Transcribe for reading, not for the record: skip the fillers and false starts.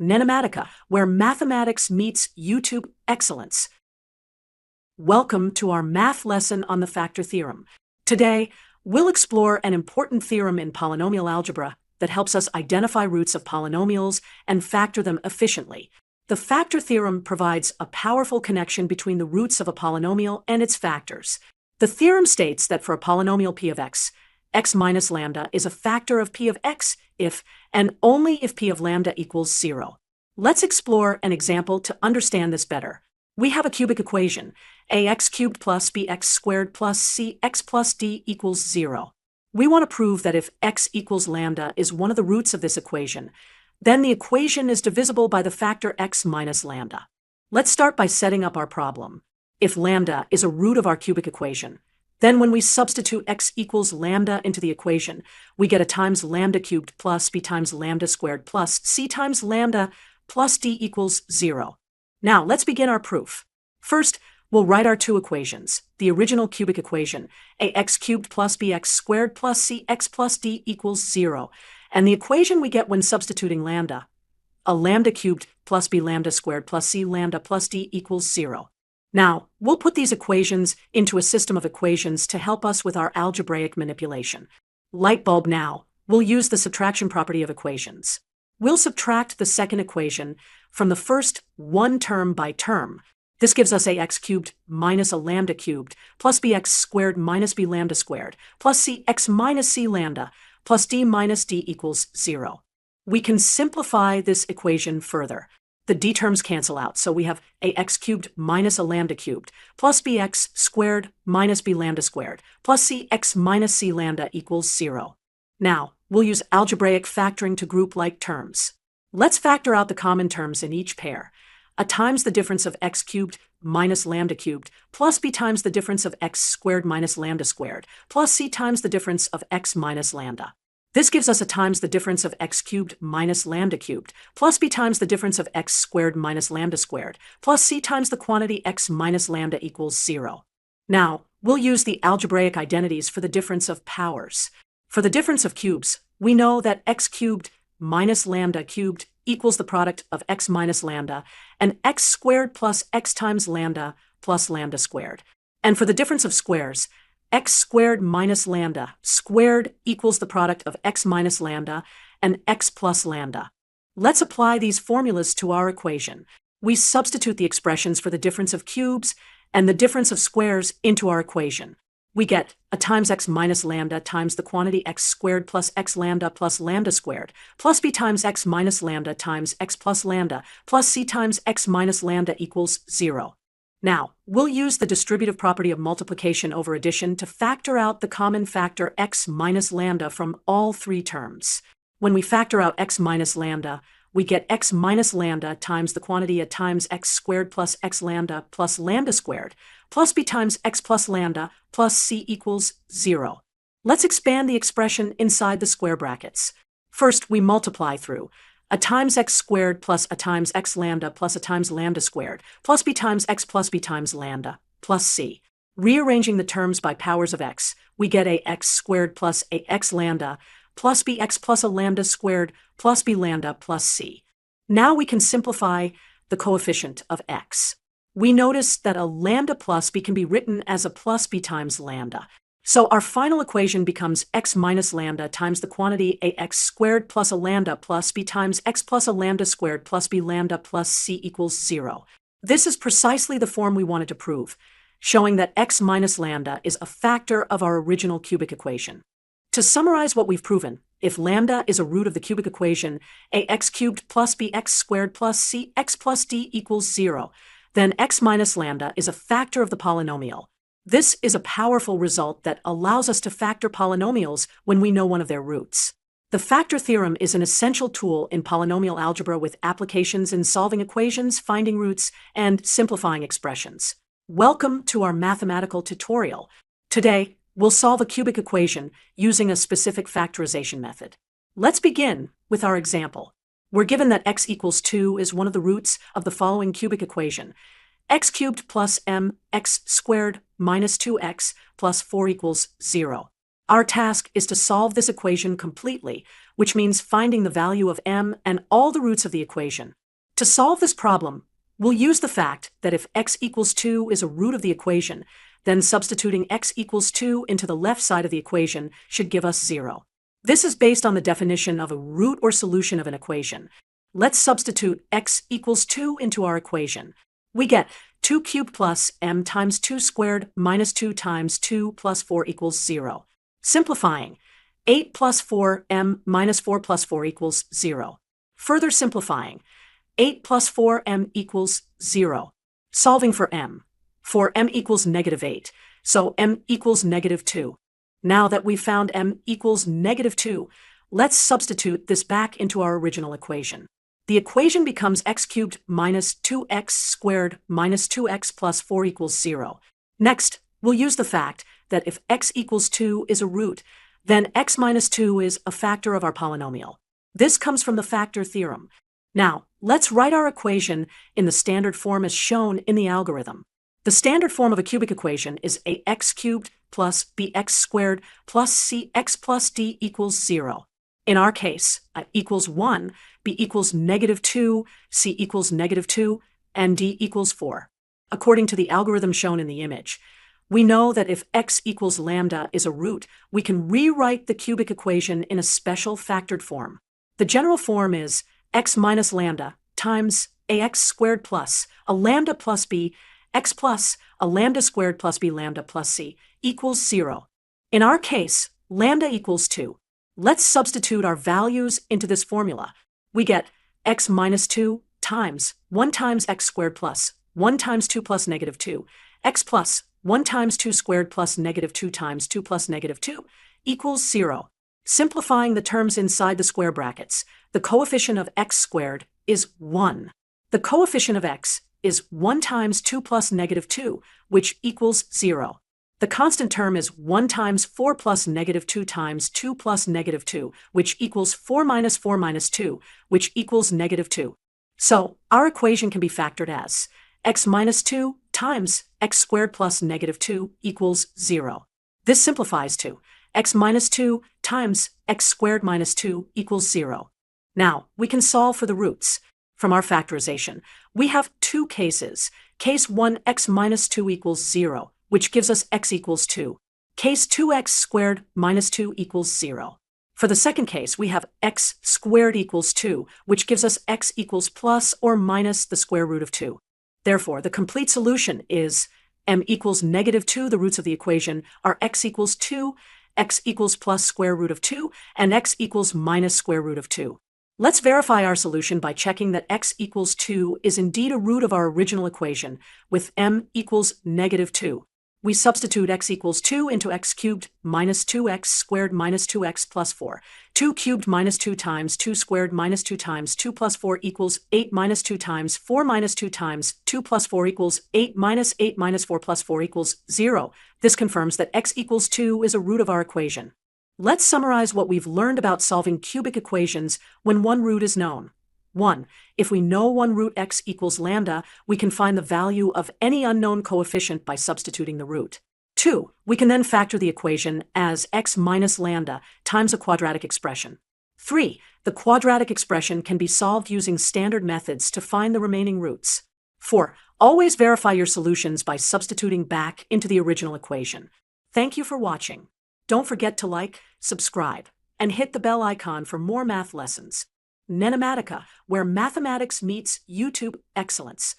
NENOMATICA, where mathematics meets YouTube excellence. Welcome to our math lesson on the factor theorem. Today, we'll explore an important theorem in polynomial algebra that helps us identify roots of polynomials and factor them efficiently. The factor theorem provides a powerful connection between the roots of a polynomial and its factors. The theorem states that for a polynomial p of x minus lambda is a factor of p of x if and only if p of lambda equals 0. Let's explore an example to understand this better. We have a cubic equation, ax cubed plus bx squared plus cx plus d equals 0. We want to prove that if x equals lambda is one of the roots of this equation, then the equation is divisible by the factor x minus lambda. Let's start by setting up our problem. If lambda is a root of our cubic equation, then when we substitute x equals lambda into the equation, we get a times lambda cubed plus b times lambda squared plus c times lambda plus d equals 0. Now, let's begin our proof. First, we'll write our two equations. The original cubic equation, ax cubed plus bx squared plus cx plus d equals 0. And the equation we get when substituting lambda, a lambda cubed plus b lambda squared plus c lambda plus d equals 0. Now, we'll put these equations into a system of equations to help us with our algebraic manipulation. Light bulb now, we'll use the subtraction property of equations. We'll subtract the second equation from the first one term by term. This gives us ax cubed minus a lambda cubed plus bx squared minus b lambda squared plus cx minus c lambda plus d minus d equals 0. We can simplify this equation further. The d terms cancel out, so we have ax cubed minus a lambda cubed plus bx squared minus b lambda squared plus cx minus c lambda equals 0. Now, we'll use algebraic factoring to group like terms. Let's factor out the common terms in each pair. A times the difference of x cubed minus lambda cubed plus b times the difference of x squared minus lambda squared plus c times the difference of x minus lambda. This gives us a times the difference of x cubed minus lambda cubed plus b times the difference of x squared minus lambda squared plus c times the quantity x minus lambda equals 0. Now, we'll use the algebraic identities for the difference of powers. For the difference of cubes, we know that x cubed minus lambda cubed equals the product of x minus lambda and x squared plus x times lambda plus lambda squared. And for the difference of squares, x squared minus lambda squared equals the product of x minus lambda and x plus lambda. Let's apply these formulas to our equation. We substitute the expressions for the difference of cubes and the difference of squares into our equation. We get a times x minus lambda times the quantity x squared plus x lambda plus lambda squared plus b times x minus lambda times x plus lambda plus c times x minus lambda equals 0. Now, we'll use the distributive property of multiplication over addition to factor out the common factor x minus lambda from all three terms. When we factor out x minus lambda, we get x minus lambda times the quantity a times x squared plus x lambda plus lambda squared plus b times x plus lambda plus c equals 0. Let's expand the expression inside the square brackets. First, we multiply through a times x squared plus a times x lambda plus a times lambda squared plus b times x plus b times lambda plus c. Rearranging the terms by powers of x, we get a x squared plus a x lambda plus bx plus a lambda squared plus b lambda plus c. Now we can simplify the coefficient of x. We notice that a lambda plus b can be written as a plus b times lambda. So our final equation becomes x minus lambda times the quantity ax squared plus a lambda plus b times x plus a lambda squared plus b lambda plus c equals 0. This is precisely the form we wanted to prove, showing that x minus lambda is a factor of our original cubic equation. To summarize what we've proven, if lambda is a root of the cubic equation ax cubed plus bx squared plus cx plus d equals 0, then x minus lambda is a factor of the polynomial. This is a powerful result that allows us to factor polynomials when we know one of their roots. The factor theorem is an essential tool in polynomial algebra with applications in solving equations, finding roots, and simplifying expressions. Welcome to our mathematical tutorial. Today, we'll solve a cubic equation using a specific factorization method. Let's begin with our example. We're given that x equals 2 is one of the roots of the following cubic equation. X cubed plus mx squared minus 2x plus 4 equals 0. Our task is to solve this equation completely which means finding the value of m and all the roots of the equation. To solve this problem, we'll use the fact that if x equals 2 is a root of the equation, then substituting x equals 2 into the left side of the equation should give us 0. This is based on the definition of a root or solution of an equation. Let's substitute x equals 2 into our equation. We get 2 cubed plus m times 2 squared minus 2 times 2 plus 4 equals 0. Simplifying, 8 plus 4m minus 4 plus 4 equals 0. Further simplifying, 8 plus 4m equals 0. Solving for m. For m equals negative 8, so m equals negative 2. Now that we've found m equals negative 2, let's substitute this back into our original equation. The equation becomes x cubed minus 2x squared minus 2x plus 4 equals 0. Next, we'll use the fact that if x equals 2 is a root, then x minus 2 is a factor of our polynomial. This comes from the factor theorem. Now, let's write our equation in the standard form as shown in the algorithm. The standard form of a cubic equation is ax cubed plus bx squared plus cx plus d equals 0. In our case, a equals 1, b equals negative 2, c equals negative 2, and d equals 4. According to the algorithm shown in the image, we know that if x equals lambda is a root, we can rewrite the cubic equation in a special factored form. The general form is x minus lambda times ax squared plus a lambda plus b x plus a lambda squared plus b lambda plus c equals 0. In our case, lambda equals 2. Let's substitute our values into this formula. We get x minus 2 times 1 times x squared plus 1 times 2 plus negative 2, x plus 1 times 2 squared plus negative 2 times 2 plus negative 2 equals 0. Simplifying the terms inside the square brackets, the coefficient of x squared is 1. The coefficient of x is 1 times 2 plus negative 2, which equals 0. The constant term is 1 times 4 plus negative 2 times 2 plus negative 2, which equals 4 minus 4 minus 2, which equals negative 2. So, our equation can be factored as x minus 2 times x squared plus negative 2 equals 0. This simplifies to x minus 2 times x squared minus 2 equals 0. Now, we can solve for the roots. From our factorization, we have two cases. Case 1, x minus 2 equals 0, which gives us x equals 2. Case 2x squared minus 2 equals 0. For the second case, we have x squared equals 2, which gives us x equals plus or minus the square root of 2. Therefore, the complete solution is m equals negative 2, the roots of the equation are x equals 2, x equals plus square root of 2, and x equals minus square root of 2. Let's verify our solution by checking that x equals 2 is indeed a root of our original equation, with m equals negative 2. We substitute x equals 2 into x cubed minus 2x squared minus 2x plus 4. 2 cubed minus 2 times 2 squared minus 2 times 2 plus 4 equals 8 minus 2 times 4 minus 2 times 2 plus 4 equals 8 minus 4 plus 4 equals 0. This confirms that x equals 2 is a root of our equation. Let's summarize what we've learned about solving cubic equations when one root is known. 1. If we know one root x equals lambda, we can find the value of any unknown coefficient by substituting the root. 2. We can then factor the equation as x minus lambda times a quadratic expression. 3. The quadratic expression can be solved using standard methods to find the remaining roots. 4. Always verify your solutions by substituting back into the original equation. Thank you for watching. Don't forget to like, subscribe, and hit the bell icon for more math lessons. NENOMATICA, where mathematics meets YouTube excellence.